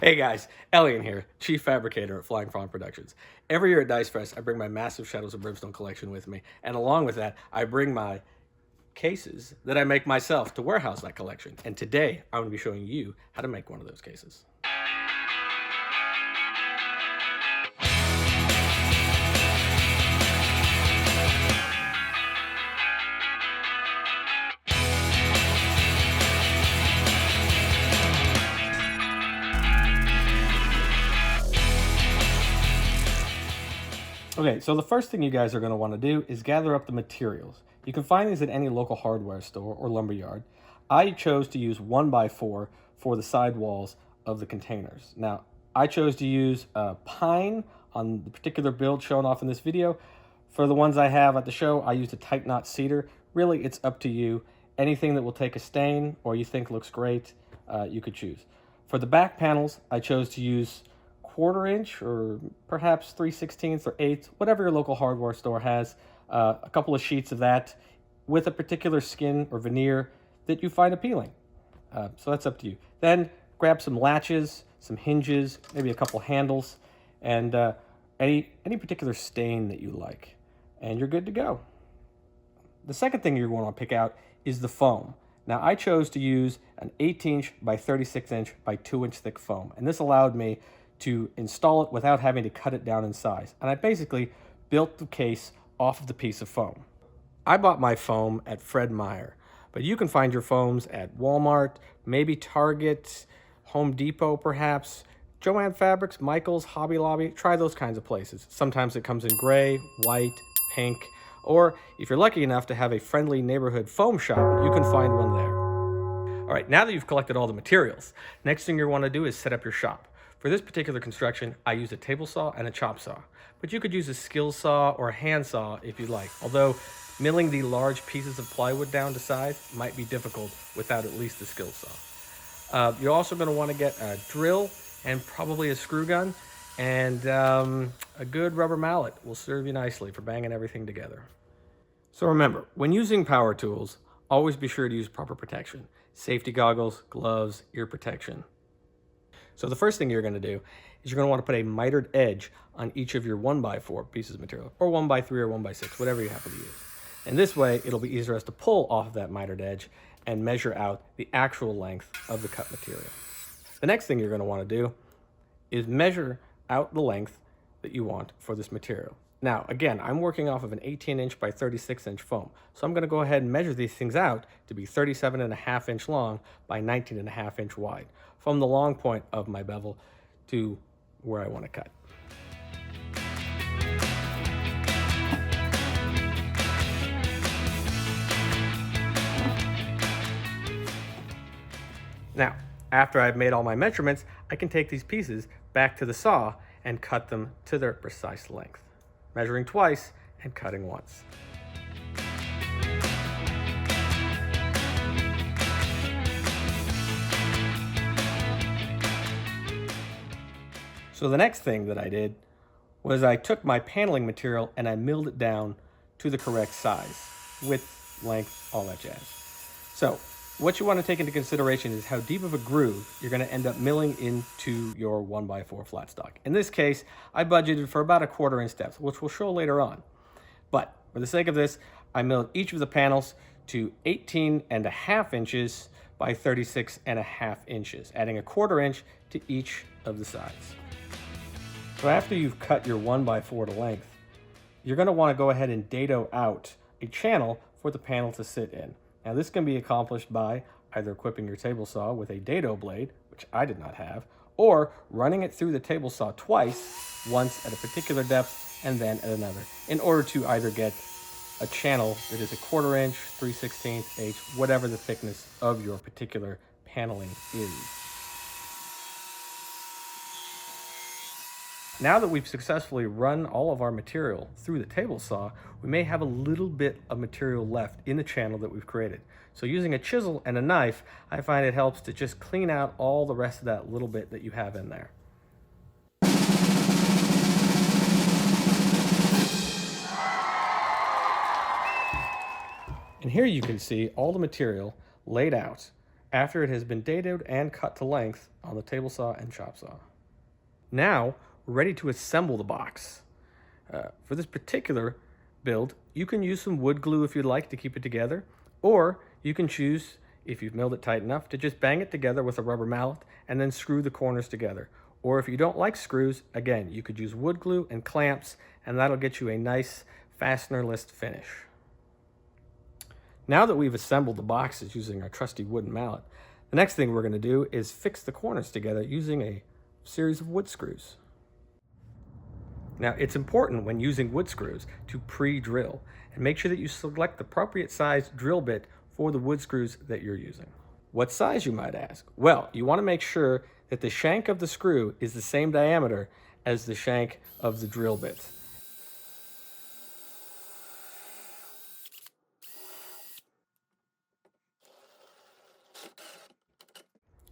Hey guys, Ellian here, Chief Fabricator at Flying Fawn Productions. Every year at DiceFest, I bring my massive Shadows of Brimstone collection with me, and along with that, I bring my cases that I make myself to warehouse that collection. And today, I'm going to be showing you how to make one of those cases. Okay, so the first thing you guys are going to want to do is gather up the materials. You can find these at any local hardware store or lumberyard. I chose to use 1x4 for the side walls of the containers. Now, I chose to use pine on the particular build shown off in this video. For the ones I have at the show, I used a tight knot cedar. Really, it's up to you. Anything that will take a stain or you think looks great, you could choose. For the back panels, I chose to use 1/4 inch or perhaps 3/16 or 1/8, whatever your local hardware store has, a couple of sheets of that with a particular skin or veneer that you find appealing. So that's up to you. Then grab some latches, some hinges, maybe a couple handles, and any particular stain that you like, and you're good to go. The second thing you're going to pick out is the foam. Now, I chose to use an 18" by 36" by 2" thick foam, and this allowed me to install it without having to cut it down in size. And I basically built the case off of the piece of foam. I bought my foam at Fred Meyer, but you can find your foams at Walmart, maybe Target, Home Depot perhaps, Joann Fabrics, Michaels, Hobby Lobby. Try those kinds of places. Sometimes it comes in gray, white, pink, or if you're lucky enough to have a friendly neighborhood foam shop, you can find one there. All right, now that you've collected all the materials, next thing you want to do is set up your shop. For this particular construction, I used a table saw and a chop saw, but you could use a skill saw or a hand saw if you'd like, although milling the large pieces of plywood down to size might be difficult without at least a skill saw. You're also going to want to get a drill and probably a screw gun, and a good rubber mallet will serve you nicely for banging everything together. So remember, when using power tools, always be sure to use proper protection. Safety goggles, gloves, ear protection. So the first thing you're going to do is you're going to want to put a mitered edge on each of your 1x4 pieces of material, or 1x3 or 1x6, whatever you happen to use. And this way, it'll be easier for us to pull off of that mitered edge and measure out the actual length of the cut material. The next thing you're going to want to do is measure out the length that you want for this material. Now, again, I'm working off of an 18" by 36" foam, so I'm going to go ahead and measure these things out to be 37.5" long by 19.5" wide, from the long point of my bevel to where I want to cut. Now, after I've made all my measurements, I can take these pieces back to the saw and cut them to their precise length, measuring twice and cutting once. So the next thing that I did was I took my paneling material and I milled it down to the correct size, width, length, all that jazz. So what you want to take into consideration is how deep of a groove you're going to end up milling into your 1x4 flat stock. In this case, I budgeted for about a 1/4 inch depth, which we'll show later on. But for the sake of this, I milled each of the panels to 18.5" by 36.5", adding a 1/4 inch to each of the sides. So after you've cut your 1x4 to length, you're going to want to go ahead and dado out a channel for the panel to sit in. Now this can be accomplished by either equipping your table saw with a dado blade, which I did not have, or running it through the table saw twice, once at a particular depth and then at another, in order to either get a channel that is a 1/4 inch, 3/16, H, whatever the thickness of your particular paneling is. Now that we've successfully run all of our material through the table saw, we may have a little bit of material left in the channel that we've created. So using a chisel and a knife, I find it helps to just clean out all the rest of that little bit that you have in there. And here you can see all the material laid out after it has been dadoed and cut to length on the table saw and chop saw. Now, we're ready to assemble the box. For this particular build, you can use some wood glue if you'd like to keep it together, or you can choose, if you've milled it tight enough, to just bang it together with a rubber mallet and then screw the corners together. Or if you don't like screws, again, you could use wood glue and clamps, and that'll get you a nice fastener-less finish. Now that we've assembled the boxes using our trusty wooden mallet, the next thing we're going to do is fix the corners together using a series of wood screws. Now, it's important when using wood screws to pre-drill and make sure that you select the appropriate size drill bit for the wood screws that you're using. What size, you might ask? Well, you want to make sure that the shank of the screw is the same diameter as the shank of the drill bit.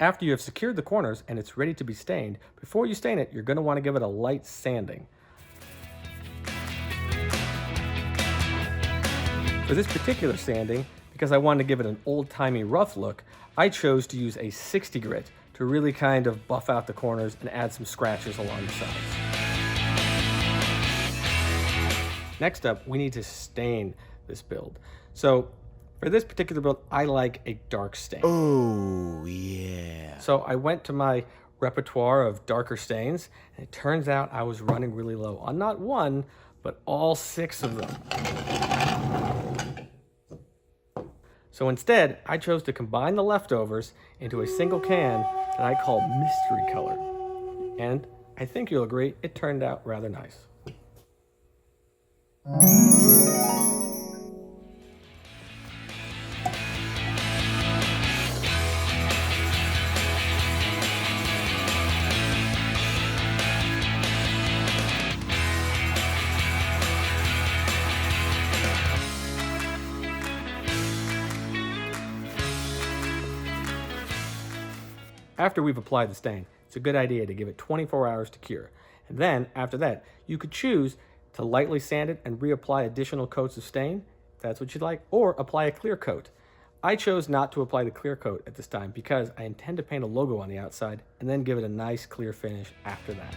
After you have secured the corners and it's ready to be stained, before you stain it, you're going to want to give it a light sanding. For this particular sanding, because I wanted to give it an old-timey rough look, I chose to use a 60 grit to really kind of buff out the corners and add some scratches along the sides. Next up, we need to stain this build. So for this particular build, I like a dark stain. Oh, yeah. So I went to my repertoire of darker stains, and it turns out I was running really low on not one, but all 6 of them. So instead, I chose to combine the leftovers into a single can that I call Mystery Color. And I think you'll agree, it turned out rather nice. After we've applied the stain, it's a good idea to give it 24 hours to cure. And then, after that, you could choose to lightly sand it and reapply additional coats of stain, if that's what you'd like, or apply a clear coat. I chose not to apply the clear coat at this time because I intend to paint a logo on the outside and then give it a nice clear finish after that.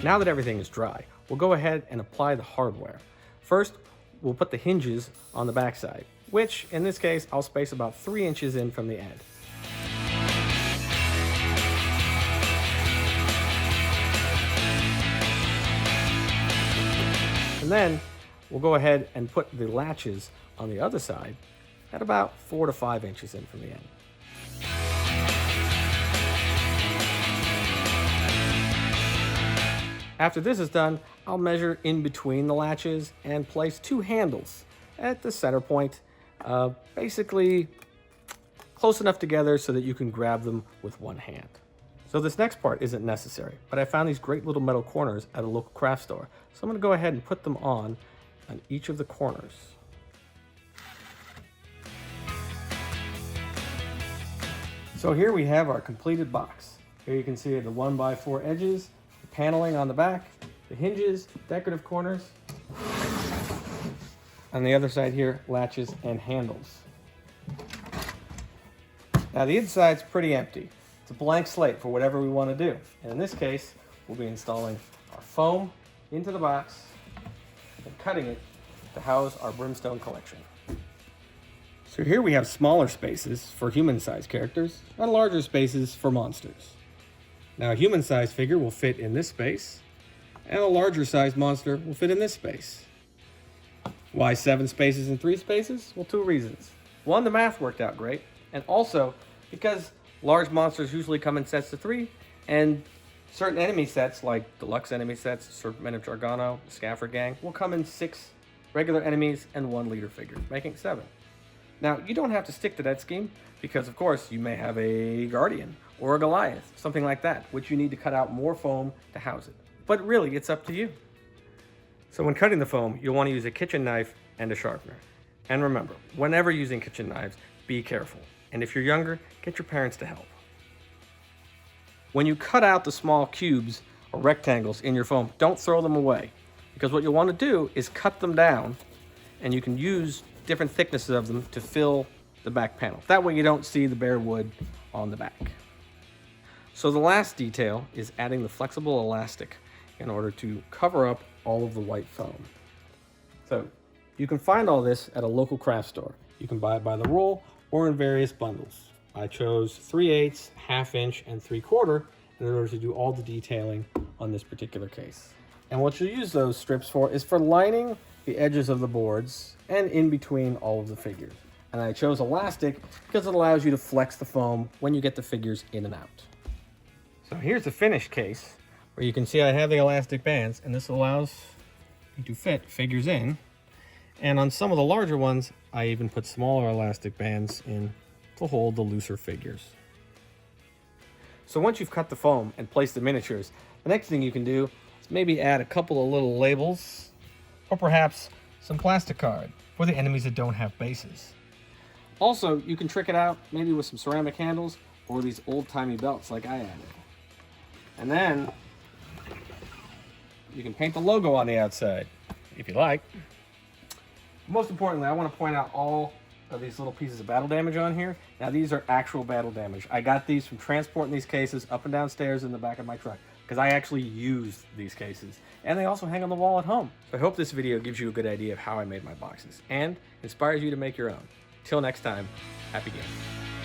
Now that everything is dry, we'll go ahead and apply the hardware. First, we'll put the hinges on the backside, which in this case, I'll space about 3 inches in from the end. And then we'll go ahead and put the latches on the other side at about 4 to 5 inches in from the end. After this is done, I'll measure in between the latches and place 2 handles at the center point, basically close enough together so that you can grab them with one hand. So this next part isn't necessary, but I found these great little metal corners at a local craft store. So I'm going to go ahead and put them on each of the corners. So here we have our completed box. Here you can see the 1x4 edges, the paneling on the back, the hinges, decorative corners. On the other side here, latches and handles. Now the inside's pretty empty. It's a blank slate for whatever we want to do. And in this case, we'll be installing our foam into the box and cutting it to house our Brimstone collection. So here we have smaller spaces for human-sized characters and larger spaces for monsters. Now a human-sized figure will fit in this space, and a larger-sized monster will fit in this space. Why 7 spaces and 3 spaces? Well, 2 reasons. One, the math worked out great, and also because large monsters usually come in sets of 3, and certain enemy sets, like deluxe enemy sets, Serpent of Jargano, Scaffold Gang, will come in 6 regular enemies and 1 leader figure, making 7. Now, you don't have to stick to that scheme, because of course you may have a Guardian or a Goliath, something like that, which you need to cut out more foam to house it. But really, it's up to you. So when cutting the foam, you'll want to use a kitchen knife and a sharpener. And remember, whenever using kitchen knives, be careful. And if you're younger, get your parents to help. When you cut out the small cubes or rectangles in your foam, don't throw them away. Because what you'll want to do is cut them down, and you can use different thicknesses of them to fill the back panel. That way you don't see the bare wood on the back. So the last detail is adding the flexible elastic in order to cover up all of the white foam. So you can find all this at a local craft store. You can buy it by the roll or in various bundles. I chose 3/8, 1/2 inch, and 3/4 in order to do all the detailing on this particular case. And what you'll use those strips for is for lining the edges of the boards and in between all of the figures. And I chose elastic because it allows you to flex the foam when you get the figures in and out. So here's the finished case where you can see I have the elastic bands, and this allows you to fit figures in. And on some of the larger ones, I even put smaller elastic bands in to hold the looser figures. So once you've cut the foam and placed the miniatures, the next thing you can do is maybe add a couple of little labels or perhaps some plastic card for the enemies that don't have bases. Also, you can trick it out maybe with some ceramic handles or these old-timey belts like I added. And then you can paint the logo on the outside if you like. Most importantly, I want to point out all of these little pieces of battle damage on here. Now these are actual battle damage. I got these from transporting these cases up and down stairs in the back of my truck because I actually use these cases. And they also hang on the wall at home. So I hope this video gives you a good idea of how I made my boxes and inspires you to make your own. Till next time, happy gaming.